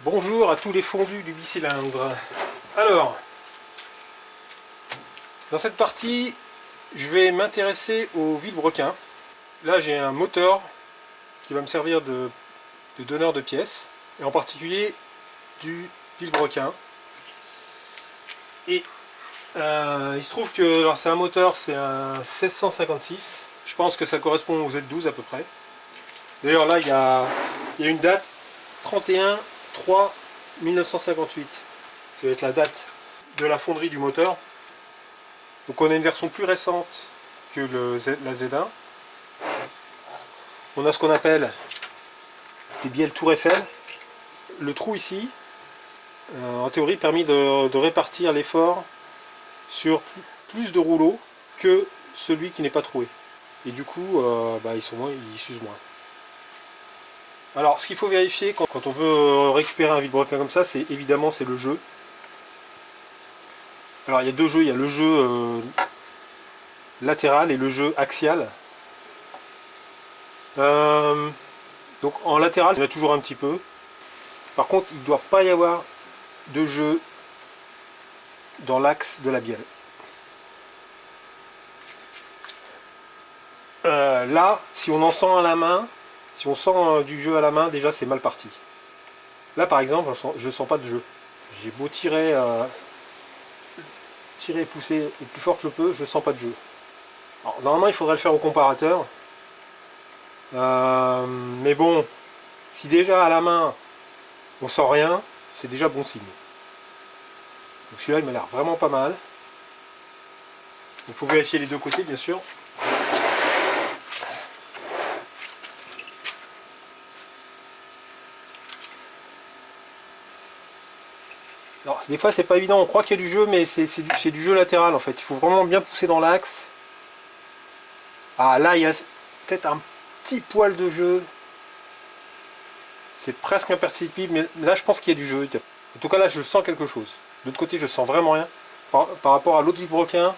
Bonjour à tous les fondus du bicylindre. Alors, dans cette partie, je vais m'intéresser au vilebrequin. Là, j'ai un moteur qui va me servir de donneur de pièces, et en particulier du vilebrequin. Et il se trouve que c'est un moteur, c'est un 1656. Je pense que ça correspond au Z12 à peu près. D'ailleurs là, il y a une date 31/3/1958. Ça va être la date de la fonderie du moteur. Donc on a une version plus récente que la Z1. On a ce qu'on appelle des bielles Tour Eiffel. Le trou ici, en théorie, permet de répartir l'effort sur plus de rouleaux que celui qui n'est pas troué. Et du coup, ils s'usent moins. Alors, ce qu'il faut vérifier quand on veut récupérer un vilebrequin comme ça, c'est évidemment le jeu. Alors, il y a deux jeux, il y a le jeu latéral et le jeu axial. Donc en latéral, il y en a toujours un petit peu. Par contre, il ne doit pas y avoir de jeu dans l'axe de la bielle. Là, si on en sent à la main, si on sent du jeu à la main, déjà c'est mal parti. Là par exemple, je sens pas de jeu. J'ai beau tirer et pousser le plus fort que je peux, je sens pas de jeu. Alors, normalement il faudrait le faire au comparateur. Mais bon, si déjà à la main on sent rien, c'est déjà bon signe. Donc celui-là il m'a l'air vraiment pas mal. Il faut vérifier les deux côtés bien sûr. Alors des fois c'est pas évident, on croit qu'il y a du jeu, mais c'est du jeu latéral en fait. Il faut vraiment bien pousser dans l'axe. Ah là il y a peut-être un petit poil de jeu. C'est presque imperceptible, mais là je pense qu'il y a du jeu. En tout cas là je sens quelque chose. De l'autre côté je sens vraiment rien. Par rapport à l'autre vilebrequin,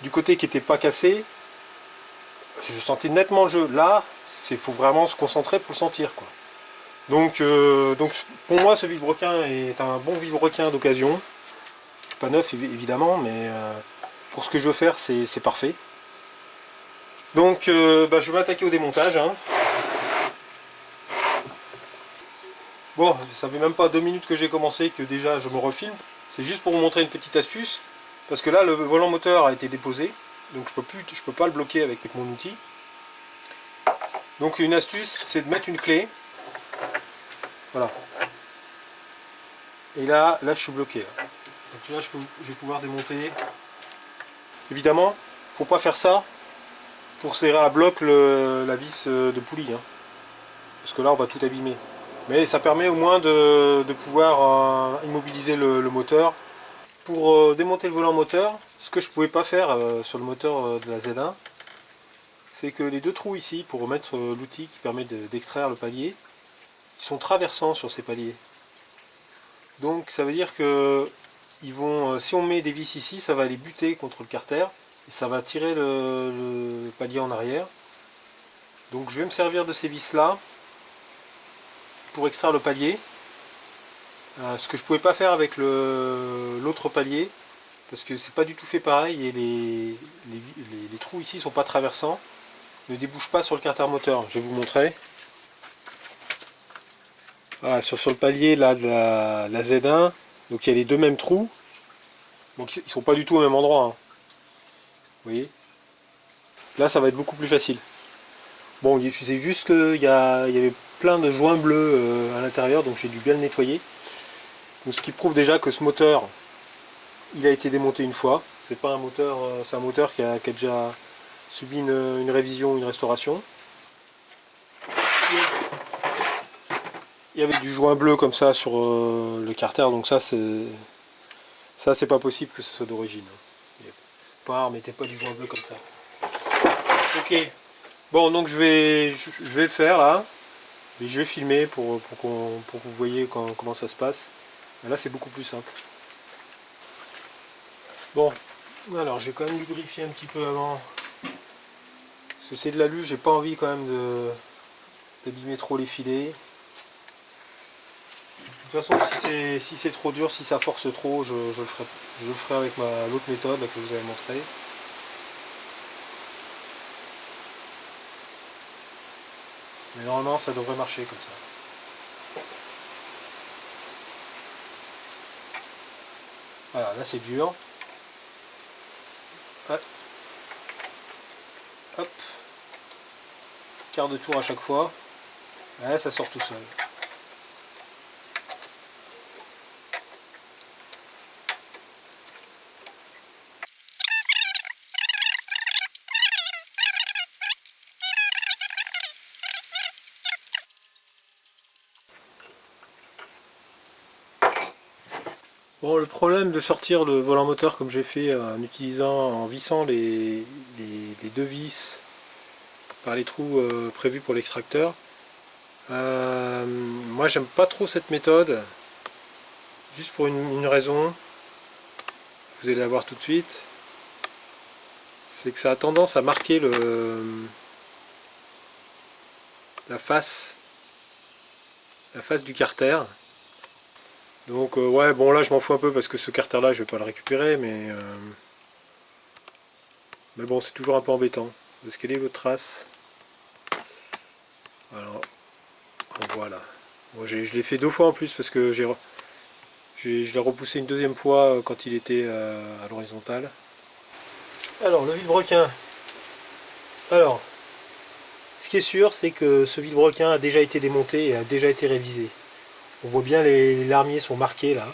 du côté qui n'était pas cassé, je sentais nettement le jeu. Là, il faut vraiment se concentrer pour le sentir, quoi. Donc pour moi ce vilebrequin est un bon vilebrequin d'occasion. Pas neuf évidemment, mais pour ce que je veux faire c'est parfait. Donc je vais m'attaquer au démontage. Hein. Bon, ça fait même pas 2 minutes que j'ai commencé que déjà je me refilme. C'est juste pour vous montrer une petite astuce. Parce que là le volant moteur a été déposé. Donc je peux pas le bloquer avec mon outil. Donc une astuce c'est de mettre une clé. Voilà. Et là je suis bloqué. Là. Donc là je vais pouvoir démonter. Évidemment, faut pas faire ça pour serrer à bloc la vis de poulie. Hein. Parce que là on va tout abîmer. Mais ça permet au moins de pouvoir immobiliser le moteur. Pour démonter le volant moteur, ce que je ne pouvais pas faire sur le moteur de la Z1, c'est que les deux trous ici, pour mettre l'outil qui permet d'extraire le palier, ils sont traversants sur ces paliers. Donc ça veut dire que si on met des vis ici, ça va les buter contre le carter et ça va tirer le palier en arrière. Donc je vais me servir de ces vis là pour extraire le palier. Ce que je ne pouvais pas faire avec l'autre palier, parce que c'est pas du tout fait pareil et les trous ici sont pas traversants, ne débouchent pas sur le carter moteur. Je vais vous montrer. Voilà, sur le palier là, de la Z1, donc il y a les deux mêmes trous, donc ils sont pas du tout au même endroit. Hein. Vous voyez, là ça va être beaucoup plus facile. Bon, c'est juste qu'il y avait plein de joints bleus à l'intérieur, donc j'ai dû bien le nettoyer. Donc, ce qui prouve déjà que ce moteur, il a été démonté une fois. C'est pas un moteur, c'est un moteur qui a déjà subi une révision, une restauration. Il y avait du joint bleu comme ça sur le carter, donc ça c'est pas possible que ce soit d'origine. Mettez pas du joint bleu comme ça. Ok. Bon, donc je vais le faire là. Et je vais filmer pour que vous voyez comment ça se passe. Et là c'est beaucoup plus simple. Bon, alors je vais quand même lubrifier un petit peu avant. Parce que c'est de l'alu, j'ai pas envie quand même d'abîmer trop les filets. toute façon, si c'est trop dur, si ça force trop, je le ferai avec l'autre méthode là, que je vous avais montré. Mais normalement, ça devrait marcher comme ça. Voilà, là c'est dur. Hop. Hop. Quart de tour à chaque fois. Ouais, ça sort tout seul. Bon, le problème de sortir le volant moteur comme j'ai fait en vissant les deux vis par les trous prévus pour l'extracteur, moi j'aime pas trop cette méthode, juste pour une raison, vous allez la voir tout de suite, c'est que ça a tendance à marquer la face du carter. Donc ouais, bon là je m'en fous un peu parce que ce carter là je vais pas le récupérer, mais bon, c'est toujours un peu embêtant. Est-ce qu'elle est votre trace? Alors voilà. Bon, je l'ai fait 2 fois en plus parce que je l'ai repoussé une deuxième fois quand il était à l'horizontale. Alors le vilebrequin. Alors, ce qui est sûr, c'est que ce vilebrequin a déjà été démonté et a déjà été révisé. On voit bien les larmiers sont marqués là.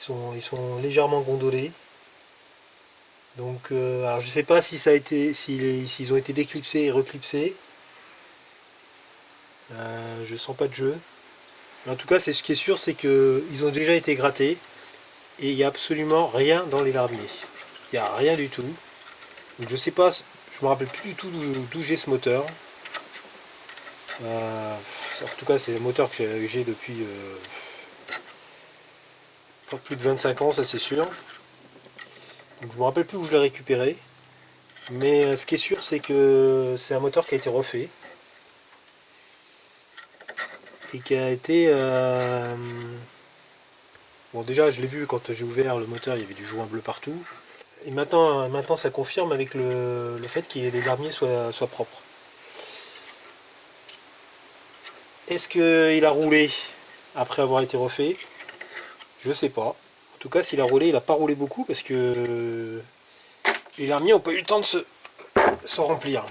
Ils sont légèrement gondolés. Donc, alors je sais pas si ça a été, s'ils ont été déclipsés et reclipsés. Je sens pas de jeu. Mais en tout cas, ce qui est sûr, c'est qu'ils ont déjà été grattés et il n'y a absolument rien dans les larmiers. Il n'y a rien du tout. Donc, je sais pas, je me rappelle plus du tout d'où j'ai ce moteur. En tout cas, c'est le moteur que j'ai depuis plus de 25 ans, ça c'est sûr. Donc, je me rappelle plus où je l'ai récupéré. Mais ce qui est sûr, c'est que c'est un moteur qui a été refait. Et qui a été... Bon, déjà, je l'ai vu quand j'ai ouvert le moteur, il y avait du joint bleu partout. Et maintenant ça confirme avec le fait que les larmiers soient propres. Est-ce qu'il a roulé après avoir été refait? Je sais pas. En tout cas, s'il a roulé, il n'a pas roulé beaucoup parce que les larmiers n'ont pas eu le temps de se remplir.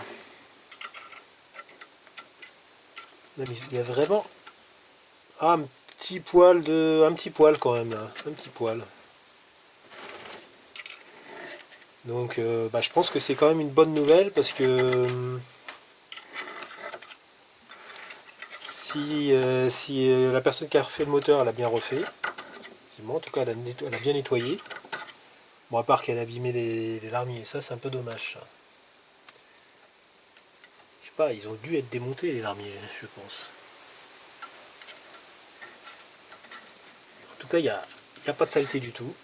Non, mais il y a vraiment un petit poil quand même là. Un petit poil. Donc je pense que c'est quand même une bonne nouvelle parce que si la personne qui a refait le moteur elle a bien refait, en tout cas elle a bien nettoyé. Bon, à part qu'elle a abîmé les larmiers, ça c'est un peu dommage. Je sais pas, ils ont dû être démontés les larmiers, je pense. En tout cas, il n'y a pas de saleté du tout.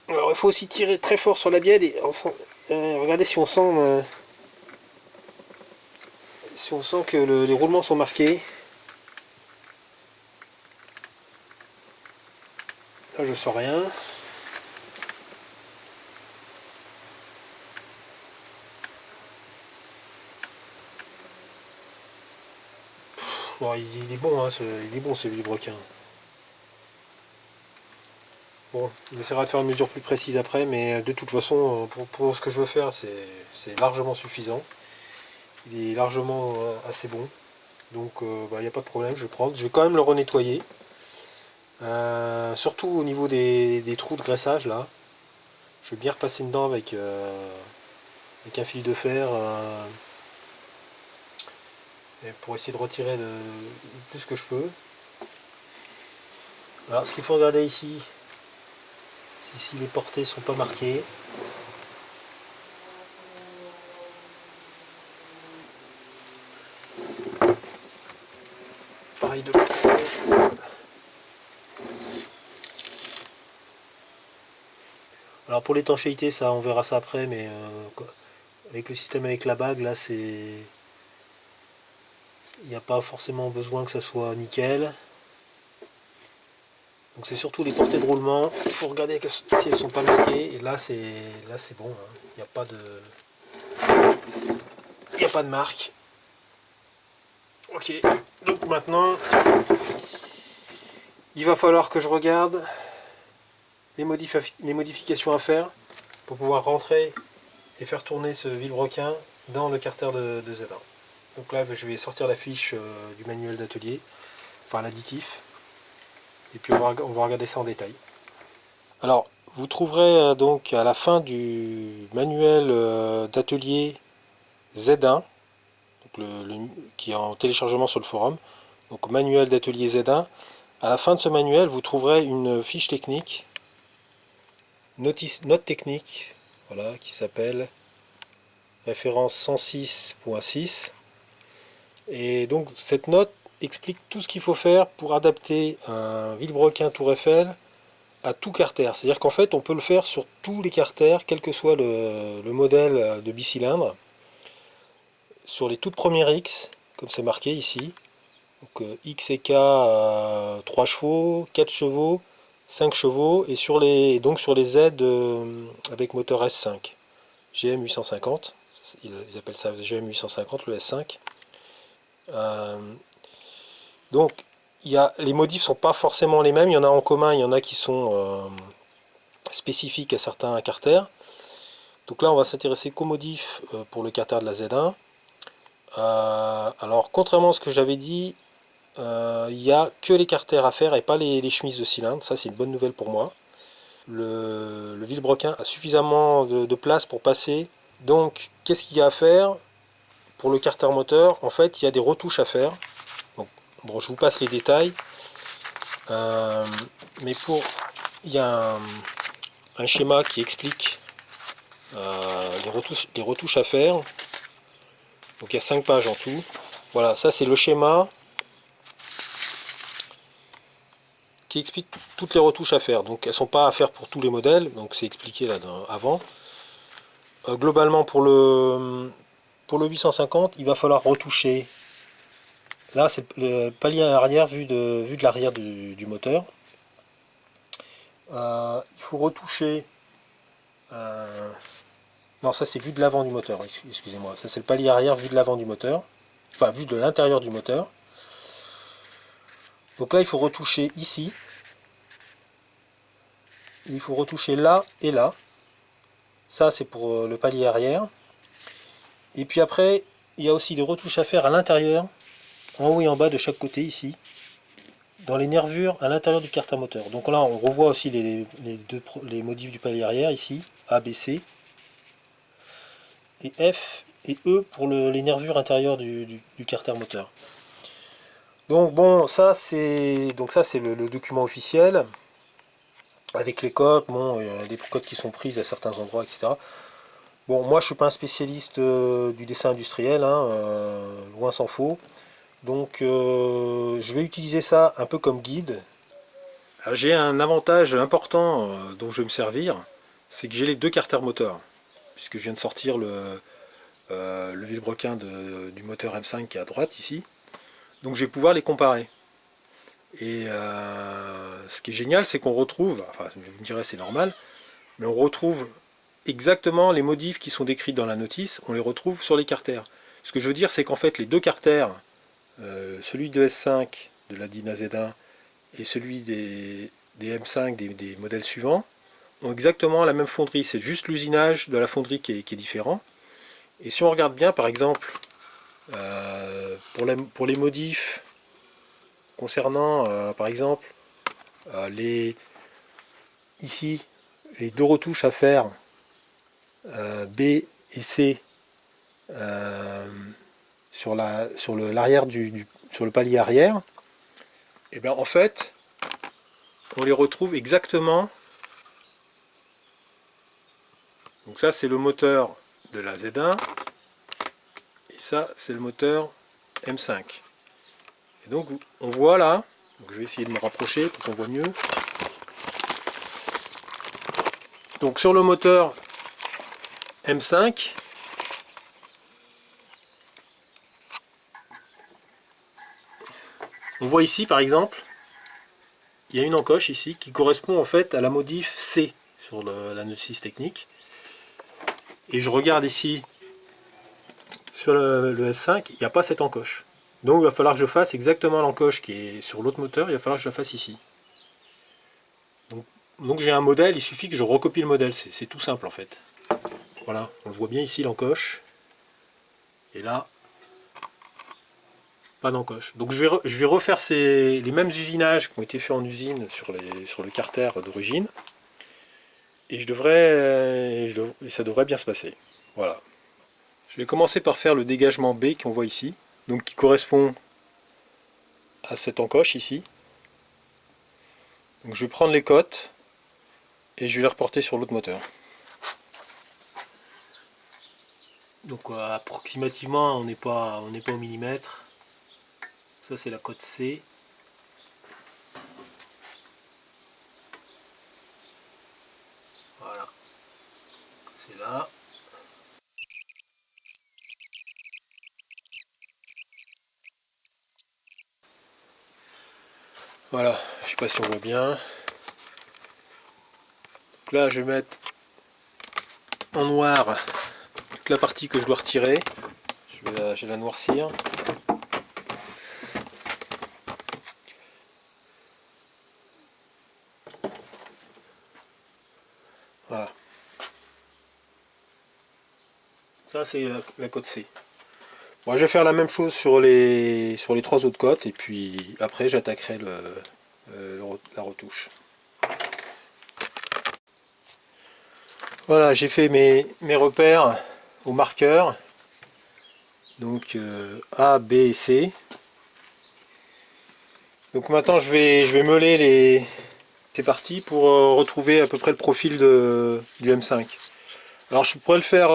Alors il faut aussi tirer très fort sur la bielle et regardez si on sent que les roulements sont marqués. Là je sens rien. Bon, il est bon, hein, il est bon ce vilebrequin. Bon, on essaiera de faire une mesure plus précise après, mais de toute façon, pour ce que je veux faire, c'est largement suffisant. Il est largement assez bon. Donc il n'y a pas de problème, je vais prendre. Je vais quand même le renettoyer. Surtout au niveau des trous de graissage là. Je vais bien repasser dedans avec un fil de fer pour essayer de retirer le plus que je peux. Alors ce qu'il faut regarder ici, c'est si les portées sont pas marquées. Pareil de l'autre côté. Alors pour l'étanchéité, ça on verra ça après, mais avec le système avec la bague là, il il n'y a pas forcément besoin que ça soit nickel. Donc c'est surtout les portées de roulement. Il faut regarder si elles sont pas marquées. Et là c'est bon. Hein. Il n'y a pas de marque. Ok. Donc maintenant, il va falloir que je regarde les modifications à faire pour pouvoir rentrer et faire tourner ce vilebrequin dans le carter de Z1. Donc là je vais sortir la fiche du manuel d'atelier, enfin l'additif, et puis on va regarder ça en détail. Alors vous trouverez donc à la fin du manuel d'atelier Z1, donc qui est en téléchargement sur le forum, donc manuel d'atelier Z1, à la fin de ce manuel vous trouverez une fiche technique, note technique, voilà, qui s'appelle référence 106.6, et donc cette note explique tout ce qu'il faut faire pour adapter un vilebrequin Tour Eiffel à tout carter. C'est-à-dire qu'en fait on peut le faire sur tous les carters, quel que soit le modèle de bicylindre, sur les toutes premières X, comme c'est marqué ici, donc X et K 3 chevaux, 4 chevaux, 5 chevaux, et sur les Z avec moteur S5, GM 850, ils appellent ça GM 850, le S5. Donc les modifs sont pas forcément les mêmes, il y en a en commun, il y en a qui sont spécifiques à certains carters. Donc là on va s'intéresser qu'aux modifs pour le carter de la Z1. Alors contrairement à ce que j'avais dit, il n'y a que les carters à faire et pas les chemises de cylindre, ça c'est une bonne nouvelle pour moi. Le vilebrequin a suffisamment de place pour passer. Donc qu'est-ce qu'il y a à faire pour le carter moteur? En fait il y a des retouches à faire. Donc, bon, je vous passe les détails, mais il y a un schéma qui explique les retouches à faire. Donc il y a 5 pages en tout. Voilà, ça c'est le schéma qui explique toutes les retouches à faire. Donc elles ne sont pas à faire pour tous les modèles, donc c'est expliqué là avant. Globalement pour le 850, il va falloir retoucher. Là c'est le palier arrière vu de l'arrière du moteur. Il faut retoucher. Non, ça c'est vu de l'avant du moteur, excusez-moi. Ça c'est le palier arrière vu de l'avant du moteur. Enfin, vu de l'intérieur du moteur. Donc là, il faut retoucher ici. Il faut retoucher là et là. Ça, c'est pour le palier arrière. Et puis après, il y a aussi des retouches à faire à l'intérieur, en haut et en bas de chaque côté, ici, dans les nervures à l'intérieur du carter moteur. Donc là, on revoit aussi les modifs du palier arrière, ici, A, B, C. Et F et E pour les nervures intérieures du carter moteur. Donc bon, ça c'est le document officiel avec les codes, bon, des codes qui sont prises à certains endroits, etc. Bon, moi je suis pas un spécialiste du dessin industriel, hein, loin s'en faut. Donc je vais utiliser ça un peu comme guide. J'ai un avantage important dont je vais me servir, c'est que j'ai les deux carters moteurs, puisque je viens de sortir le vilebrequin du moteur M5 qui est à droite ici. Donc je vais pouvoir les comparer. Et ce qui est génial, c'est qu'on retrouve, enfin vous me direz c'est normal, mais on retrouve exactement les modifs qui sont décrits dans la notice, on les retrouve sur les carters. Ce que je veux dire, c'est qu'en fait les deux carters, celui de S5 de la Dyna Z1 et celui des M5 des modèles suivants, ont exactement la même fonderie. C'est juste l'usinage de la fonderie qui est différent. Et si on regarde bien, par exemple, pour les modifs concernant, par exemple, ici, les deux retouches à faire, B et C, sur l'arrière sur le palier arrière, et bien en fait, on les retrouve exactement. Donc ça, c'est le moteur de la Z1, et ça, c'est le moteur M5. Et donc on voit là, donc je vais essayer de me rapprocher pour qu'on voit mieux. Donc sur le moteur M5, On voit ici par exemple, il y a une encoche ici qui correspond en fait à la modif C sur la notice technique. Et je regarde ici sur le S5, il n'y a pas cette encoche. Donc il va falloir que je fasse exactement l'encoche qui est sur l'autre moteur, il va falloir que je la fasse ici. Donc j'ai un modèle, il suffit que je recopie le modèle, c'est tout simple en fait. Voilà, on le voit bien ici l'encoche. Et là, pas d'encoche. Donc je vais refaire les mêmes usinages qui ont été faits en usine sur le carter d'origine. Et ça devrait bien se passer. Voilà. Je vais commencer par faire le dégagement B qu'on voit ici. Donc qui correspond à cette encoche ici. Donc je vais prendre les cotes et je vais les reporter sur l'autre moteur. Donc approximativement on n'est pas au millimètre. Ça c'est la cote C. Voilà. C'est là. Voilà, je sais pas si on voit bien. Donc là je vais mettre en noir toute la partie que je dois retirer. Je vais la noircir. Voilà. Ça c'est la cote C. Bon, je vais faire la même chose sur les 3 autres cotes et puis après j'attaquerai la retouche. Voilà, j'ai fait mes repères au marqueur. Donc A, B et C. Donc maintenant je vais meuler ces parties pour retrouver à peu près le profil du M5. Alors je pourrais le faire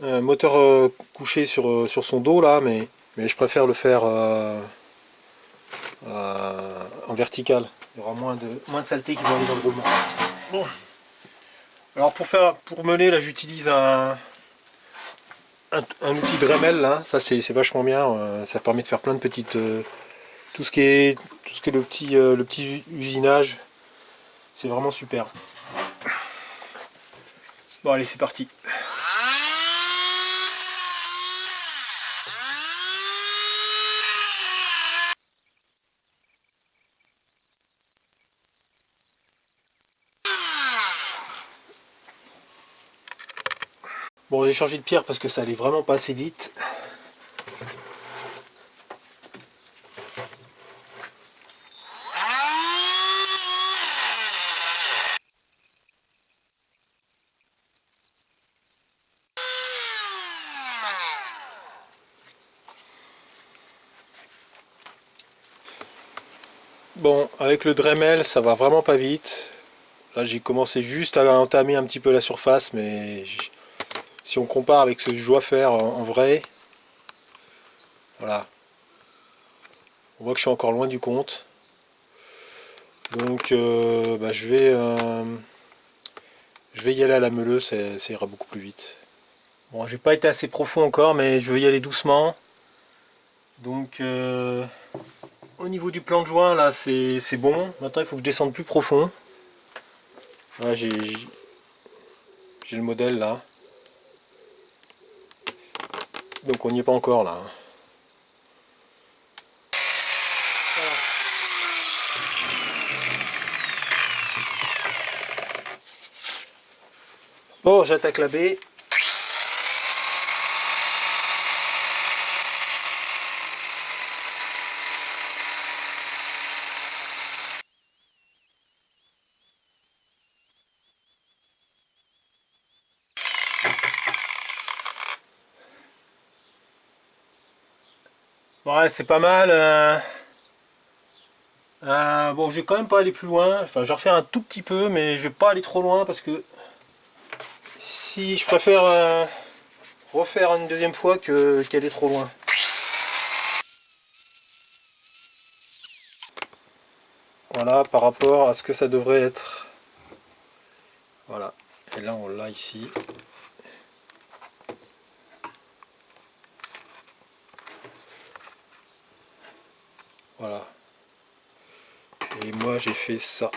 un moteur couché sur son dos là, mais je préfère le faire en vertical. Il y aura moins de saleté qui va aller dans le roulement. Bon. Alors pour meuler là j'utilise un outil Dremel là, ça c'est vachement bien, ça permet de faire plein de petites tout ce qui est le petit usinage, c'est vraiment super. Bon allez c'est parti. Bon j'ai changé de pierre parce que ça allait vraiment pas assez vite. Bon avec le Dremel ça va vraiment pas vite. Là j'ai commencé juste à entamer un petit peu la surface, mais si on compare avec ce que je dois faire en vrai, voilà. On voit que je suis encore loin du compte. Donc je vais y aller à la meuleuse, ça ira beaucoup plus vite. Bon, j'ai pas été assez profond encore, mais je vais y aller doucement. Donc au niveau du plan de joint là c'est bon. Maintenant il faut que je descende plus profond. Voilà, j'ai le modèle là. Donc on n'y est pas encore là. Bon, j'attaque la baie. Ouais, c'est pas mal. Bon, je vais quand même pas aller plus loin. Enfin, je vais refaire un tout petit peu, mais je vais pas aller trop loin parce que si je préfère refaire une deuxième fois qu'aller trop loin. Voilà, par rapport à ce que ça devrait être. Voilà. Et là, on l'a ici. Voilà. Et moi j'ai fait ça.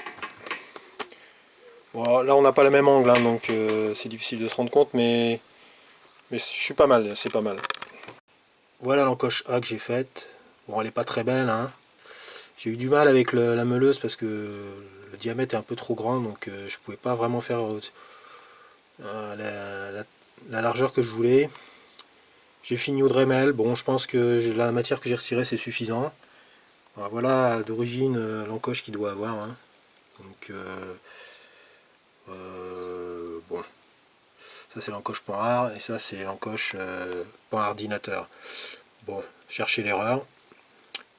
Bon, là on n'a pas le même angle, hein, donc c'est difficile de se rendre compte, mais je suis pas mal, c'est pas mal. Voilà l'encoche A que j'ai faite. Bon, elle est pas très belle, hein. J'ai eu du mal avec la meuleuse parce que le diamètre est un peu trop grand, donc je pouvais pas vraiment faire la largeur que je voulais. J'ai fini au Dremel. Bon, je pense que la matière que j'ai retirée c'est suffisant. Voilà d'origine l'encoche qu'il doit avoir, hein. Donc bon, ça c'est l'encoche point hard et ça c'est l'encoche point ordinateur. Bon, cherchez l'erreur.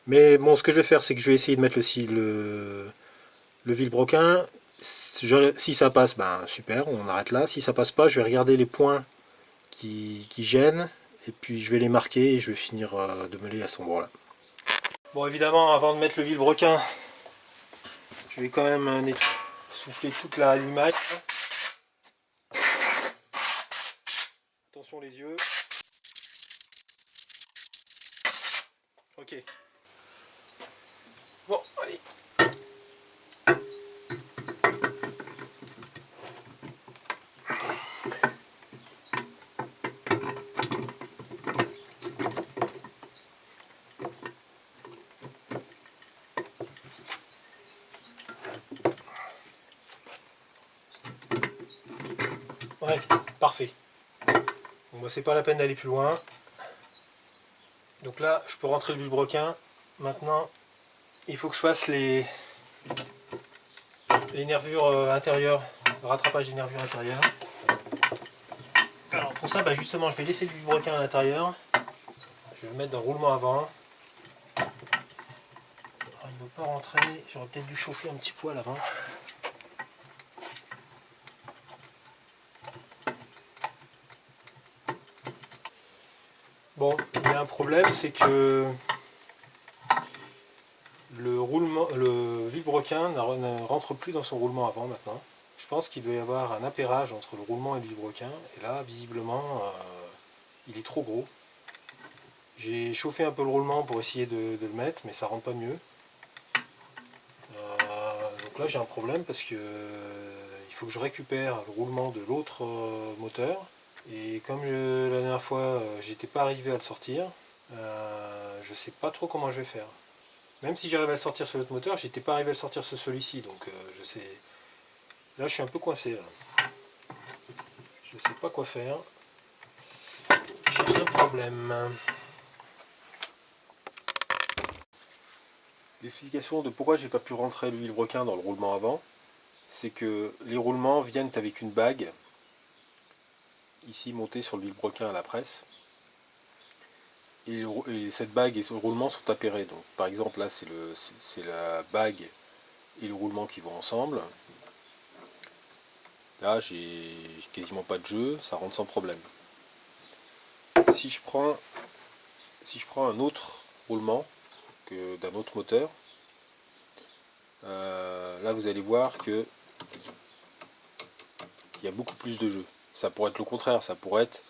Mais bon, ce que je vais faire, c'est que je vais essayer de mettre le vilebrequin. Si ça passe, ben super, on arrête là. Si ça passe pas, je vais regarder les points qui gênent et puis je vais les marquer et je vais finir de meuler à cet endroit-là. Bon, évidemment, avant de mettre le vilebrequin, je vais quand même souffler toute la limaille. Attention les yeux. Ok. Bon, allez. Ouais, parfait. Bon, bah, c'est pas la peine d'aller plus loin. Donc là, je peux rentrer le vilebrequin. Maintenant, il faut que je fasse les nervures intérieures, le rattrapage des nervures intérieures. Alors pour ça, bah justement, je vais laisser le vilebrequin à l'intérieur. Je vais le mettre dans le roulement avant. Alors, il ne veut pas rentrer. J'aurais peut-être dû chauffer un petit poil avant. Bon, il y a un problème, c'est que le vilebrequin ne rentre plus dans son roulement avant maintenant. Je pense qu'il doit y avoir un appairage entre le roulement et le vilebrequin. Et là, visiblement, il est trop gros. J'ai chauffé un peu le roulement pour essayer de le mettre, mais ça rentre pas mieux. Donc là, j'ai un problème parce que il faut que je récupère le roulement de l'autre moteur. Et comme la dernière fois, j'étais pas arrivé à le sortir, je sais pas trop comment je vais faire. Même si j'arrive à le sortir sur l'autre moteur, j'étais pas arrivé à le sortir sur celui-ci, donc je sais. Là, je suis un peu coincé. Là. Je sais pas quoi faire. J'ai un problème. L'explication de pourquoi j'ai pas pu rentrer le vilebrequin dans le roulement avant, c'est que les roulements viennent avec une bague, ici montée sur le vilebrequin à la presse, et cette bague et ce roulement sont appairés. Donc, par exemple, là c'est la bague et le roulement qui vont ensemble. Là, j'ai quasiment pas de jeu, ça rentre sans problème. Si je prends un autre roulement d'un autre moteur, là vous allez voir que il y a beaucoup plus de jeu. Ça pourrait être le contraire, ça pourrait être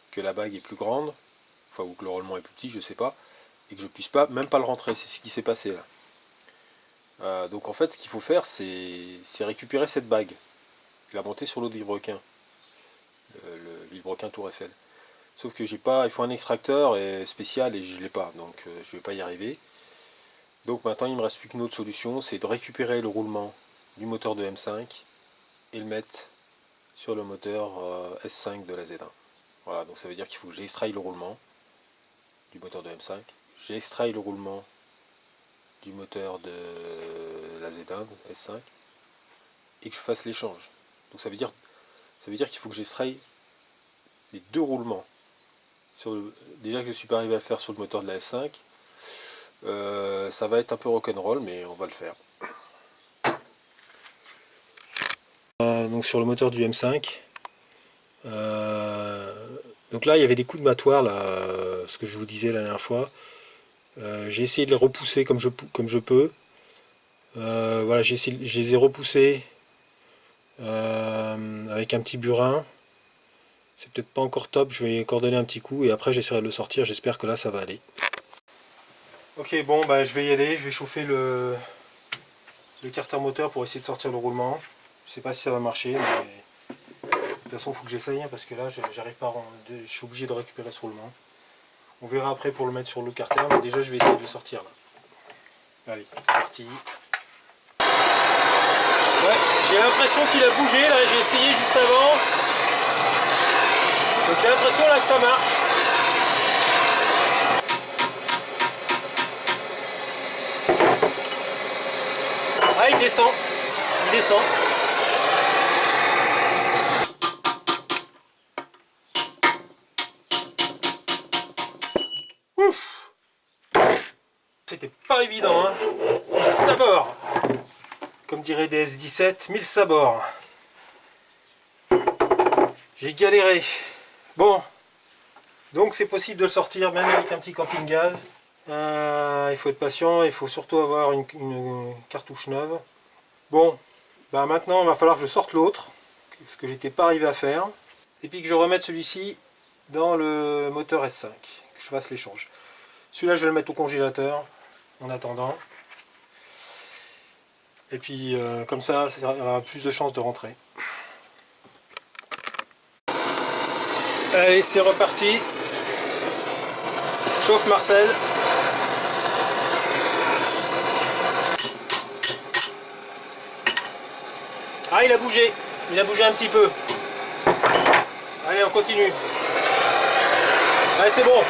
que la bague est plus grande, enfin ou que le roulement est plus petit, je sais pas, et que je puisse même pas le rentrer. C'est ce qui s'est passé là. Donc en fait, ce qu'il faut faire, c'est récupérer cette bague, la monter sur l'autre vilebrequin, le vilebrequin Tour Eiffel. Sauf que j'ai pas, il faut un extracteur spécial et je l'ai pas, donc je vais pas y arriver. Donc maintenant, il me reste plus qu'une autre solution, c'est de récupérer le roulement du moteur de M5 et le mettre sur le moteur S5 de la Z1. Voilà, donc ça veut dire qu'il faut que j'extraille le roulement du moteur de M5, j'extraille le roulement du moteur de la Z1 S5 et que je fasse l'échange. Donc ça veut dire qu'il faut que j'extraille les deux roulements. Déjà que je ne suis pas arrivé à le faire sur le moteur de la S5, ça va être un peu rock'n'roll, mais on va le faire. Donc sur le moteur du M5, donc là il y avait des coups de battoir, là, ce que je vous disais la dernière fois. J'ai essayé de les repousser comme je peux. Voilà, je les ai repoussés avec un petit burin. C'est peut-être pas encore top, je vais encore donner un petit coup et après j'essaierai de le sortir, j'espère que là ça va aller. Ok, bon, bah je vais y aller, je vais chauffer le carter moteur pour essayer de sortir le roulement. Je sais pas si ça va marcher, mais de toute façon il faut que j'essaye, hein, parce que là j'arrive pas je suis obligé de récupérer ce roulement. On verra après pour le mettre sur le carter, mais déjà je vais essayer de le sortir là. Allez, c'est parti. Ouais, j'ai l'impression qu'il a bougé, là j'ai essayé juste avant. Donc j'ai l'impression là que ça marche. Ah, il descend. Il descend. Ouf! C'était pas évident, hein. 1000 sabords. Comme dirait DS17, 1000 sabords. J'ai galéré. Bon. Donc c'est possible de le sortir même avec un petit camping gaz. Il faut être patient, il faut surtout avoir une cartouche neuve. Bon, bah maintenant il va falloir que je sorte l'autre, ce que j'étais pas arrivé à faire, et puis que je remette celui-ci dans le moteur S5, que je fasse l'échange. Celui-là je vais le mettre au congélateur en attendant, et puis comme ça aura plus de chances de rentrer. Allez, c'est reparti. Chauffe Marcel. Ah, il a bougé un petit peu. Allez, on continue. Allez, c'est bon,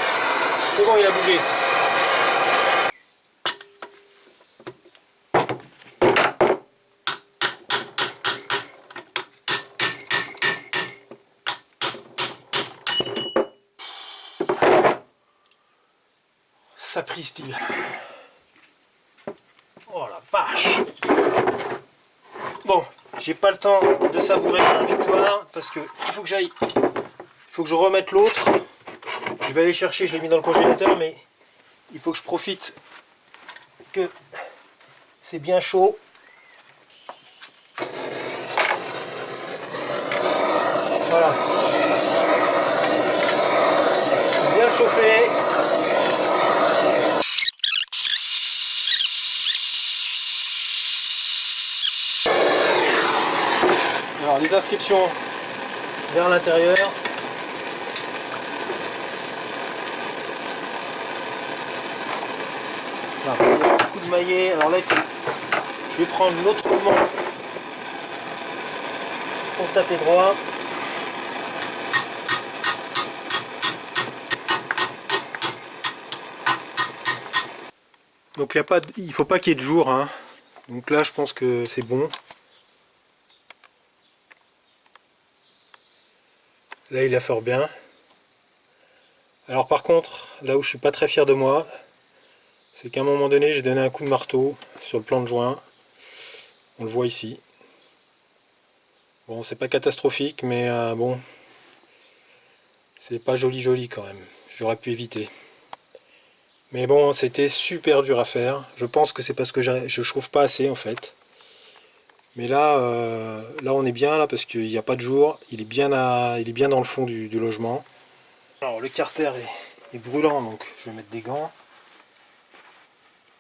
il a bougé. Sapristi. Oh la vache. Bon, j'ai pas le temps de savourer la victoire parce que il faut que j'aille, il faut que je remette l'autre. Je vais aller chercher, je l'ai mis dans le congélateur, mais il faut que je profite que c'est bien chaud. Voilà. Bien chauffé. Alors les inscriptions vers l'intérieur. Voilà, il y a un coup de maillet. Alors là il faut. Je vais prendre l'autre roulement pour taper droit. Donc il ne faut pas qu'il y ait de jour, hein. Donc là je pense que c'est bon. Là il a fort bien. Alors par contre, là où je suis pas très fier de moi, c'est qu'à un moment donné j'ai donné un coup de marteau sur le plan de joint. On le voit ici. Bon, c'est pas catastrophique, mais bon, c'est pas joli quand même. J'aurais pu éviter. Mais bon, c'était super dur à faire. Je pense que c'est parce que je chauffe pas assez en fait. Mais là, là on est bien là parce qu'il n'y a pas de jour. Il est bien dans le fond du logement. Alors le carter est brûlant, donc je vais mettre des gants.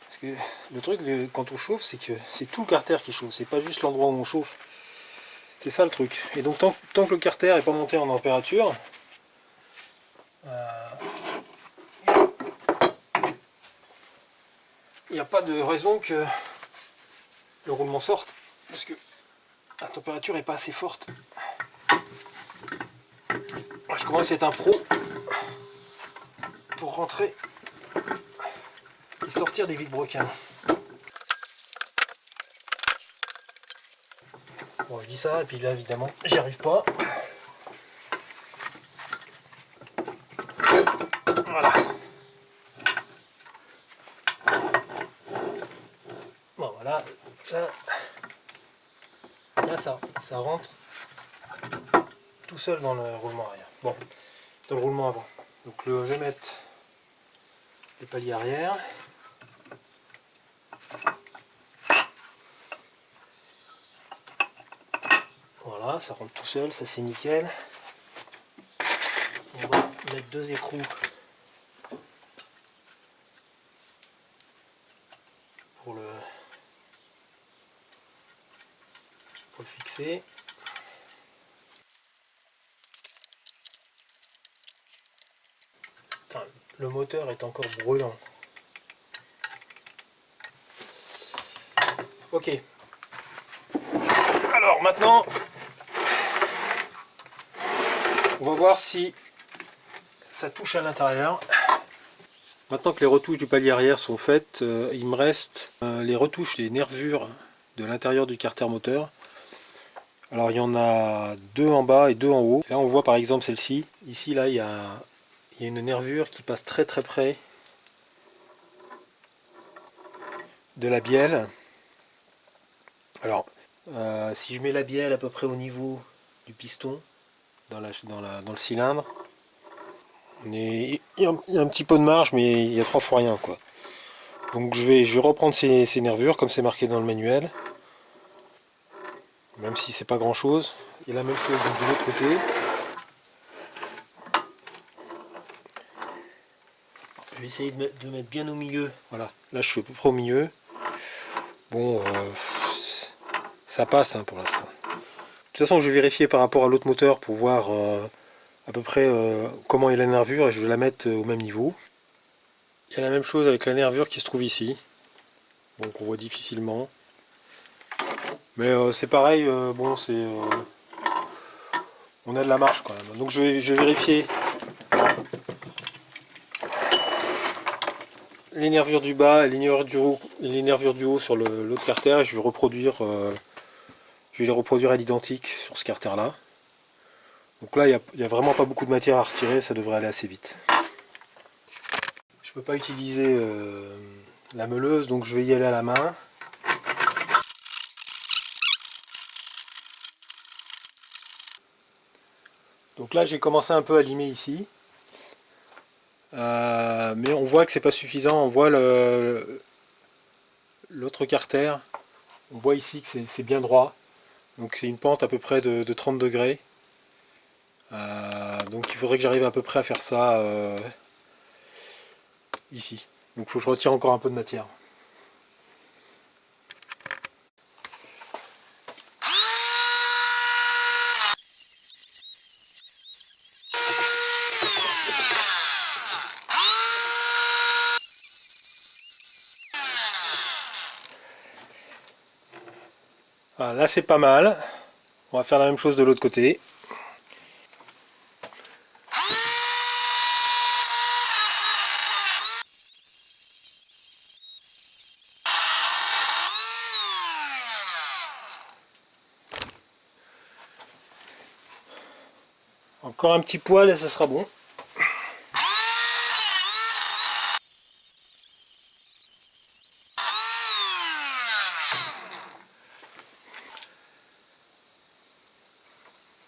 Parce que le truc quand on chauffe, c'est que c'est tout le carter qui chauffe. C'est pas juste l'endroit où on chauffe. C'est ça le truc. Et donc tant que le carter n'est pas monté en température, il n'y a pas de raison que le roulement sorte, parce que la température n'est pas assez forte. Je commence à être un pro pour rentrer et sortir des vide-broquins. Bon, je dis ça, et puis là évidemment j'y arrive pas. Voilà. Bon voilà, là ça rentre tout seul dans le roulement arrière. Bon, dans le roulement avant. Donc je vais mettre le palier arrière. Voilà, ça rentre tout seul, ça c'est nickel. On va mettre deux écrous pour le fixer. Putain, le moteur est encore brûlant. Ok. Alors maintenant, on va voir si ça touche à l'intérieur. Maintenant que les retouches du palier arrière sont faites, il me reste les retouches des nervures de l'intérieur du carter moteur. Alors il y en a deux en bas et deux en haut. Là on voit par exemple celle-ci. Ici là il y a une nervure qui passe très très près de la bielle. Alors si je mets la bielle à peu près au niveau du piston dans le cylindre, il y a un petit peu de marge, mais il y a 3 fois rien quoi. Donc je vais reprendre ces nervures comme c'est marqué dans le manuel, même si c'est pas grand chose. Et la même chose de l'autre côté. Je vais essayer de mettre bien au milieu. Voilà, là je suis à peu près au milieu. Bon, ça passe hein, pour l'instant. De toute façon, je vais vérifier par rapport à l'autre moteur pour voir à peu près comment est la nervure et je vais la mettre au même niveau. Il y a la même chose avec la nervure qui se trouve ici. Donc on voit difficilement. Mais c'est pareil, bon c'est... on a de la marge quand même. Donc je vais vérifier les nervures du bas et les nervures du haut sur l'autre carter et je vais les reproduire à l'identique sur ce carter là. Donc là il n'y a vraiment pas beaucoup de matière à retirer, ça devrait aller assez vite. Je peux pas utiliser la meuleuse, donc je vais y aller à la main. Donc là j'ai commencé un peu à limer ici. Mais on voit que c'est pas suffisant, on voit l'autre carter, on voit ici que c'est bien droit, donc c'est une pente à peu près de 30 degrés, donc il faudrait que j'arrive à peu près à faire ça ici, donc il faut que je retire encore un peu de matière. Voilà, là c'est pas mal, on va faire la même chose de l'autre côté. Encore un petit poil et ça sera bon.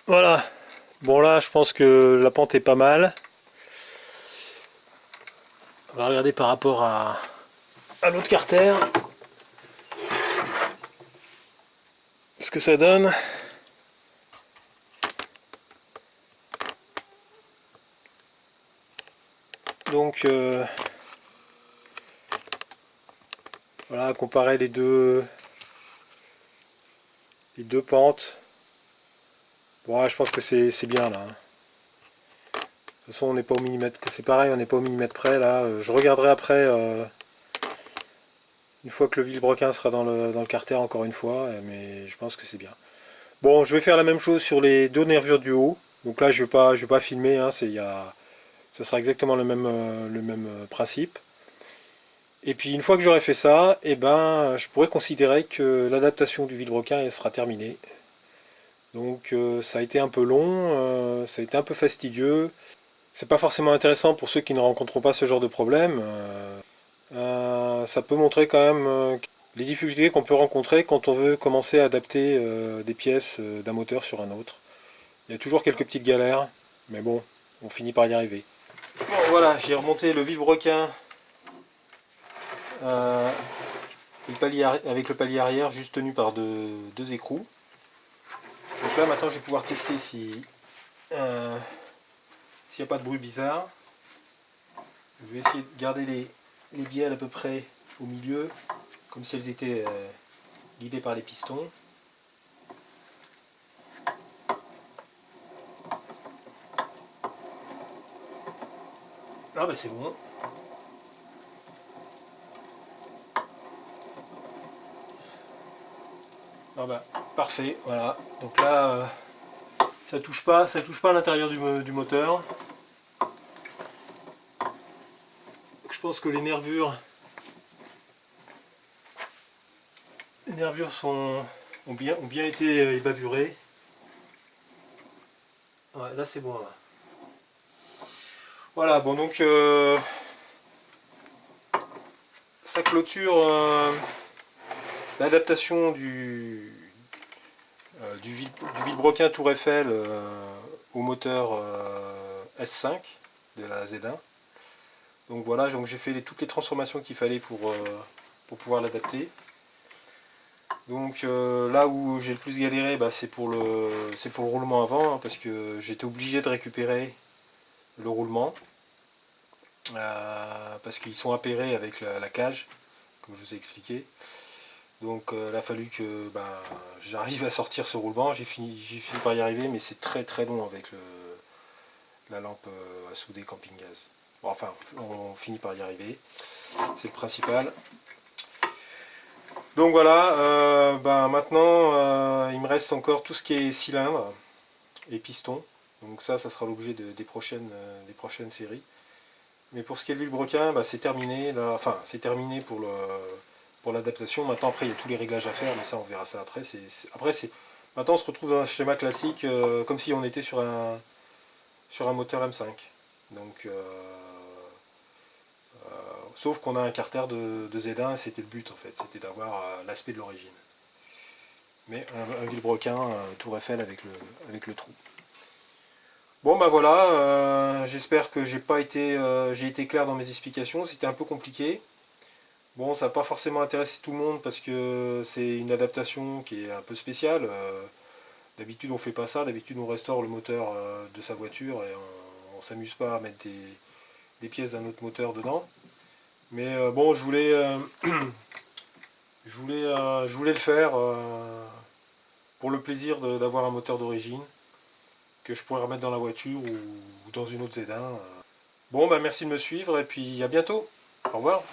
Voilà, bon là je pense que la pente est pas mal. On va regarder par rapport à l'autre carter ce que ça donne. Donc voilà, comparer les deux pentes. Bon, ouais, je pense que c'est bien là. De toute façon on n'est pas au millimètre, c'est pareil, on n'est pas au millimètre près là. Je regarderai après une fois que le vilebrequin sera dans le carter encore une fois, mais je pense que c'est bien. Bon, je vais faire la même chose sur les deux nervures du haut. Donc là je vais pas filmer, hein, ça sera exactement le même principe. Et puis une fois que j'aurai fait ça, eh ben, je pourrais considérer que l'adaptation du vilebrequin sera terminée. Donc ça a été un peu long, ça a été un peu fastidieux. C'est pas forcément intéressant pour ceux qui ne rencontreront pas ce genre de problème. Ça peut montrer quand même les difficultés qu'on peut rencontrer quand on veut commencer à adapter des pièces d'un moteur sur un autre. Il y a toujours quelques petites galères, mais bon, on finit par y arriver. Bon voilà, j'ai remonté le vilebrequin avec le palier arrière juste tenu par deux écrous. Donc là maintenant je vais pouvoir tester s'il n'y a pas de bruit bizarre. Je vais essayer de garder les bielles à peu près au milieu. comme si elles étaient guidées par les pistons. Ah bah c'est bon. Ah bah parfait, voilà. Donc là, ça touche pas à l'intérieur du moteur. Je pense que les nervures ont bien été ébavurées. Ouais, là c'est bon là. Voilà, bon donc ça clôture l'adaptation du vilebrequin Tour Eiffel au moteur S5 de la Z1. Donc voilà, donc j'ai fait toutes les transformations qu'il fallait pour pouvoir l'adapter. Donc là où j'ai le plus galéré, bah, c'est pour le roulement avant, hein, parce que j'étais obligé de récupérer le roulement. Parce qu'ils sont appairés avec la cage, comme je vous ai expliqué. Donc il a fallu que j'arrive à sortir ce roulement. J'ai fini par y arriver, mais c'est très très long avec la lampe à souder camping gaz. Bon, enfin, on finit par y arriver, c'est le principal. Donc voilà, maintenant il me reste encore tout ce qui est cylindre et piston. Donc ça sera l'objet des prochaines séries. Mais pour ce qui est le vilebrequin, c'est terminé. Là, enfin, c'est terminé pour l'adaptation. Maintenant, après, il y a tous les réglages à faire, mais ça, on verra ça après. Maintenant, on se retrouve dans un schéma classique, comme si on était sur un moteur M5. Donc, sauf qu'on a un carter de Z1, c'était le but en fait, c'était d'avoir l'aspect de l'origine. Mais un vilebrequin Tour Eiffel avec le trou. Bon bah voilà, j'espère que j'ai été clair dans mes explications, c'était un peu compliqué. Bon, ça n'a pas forcément intéressé tout le monde parce que c'est une adaptation qui est un peu spéciale. D'habitude on fait pas ça, d'habitude on restaure le moteur de sa voiture et on s'amuse pas à mettre des pièces d'un autre moteur dedans. Mais bon, je voulais le faire pour le plaisir d'avoir un moteur d'origine que je pourrais remettre dans la voiture ou dans une autre Z1. Bon, bah merci de me suivre et puis à bientôt. Au revoir.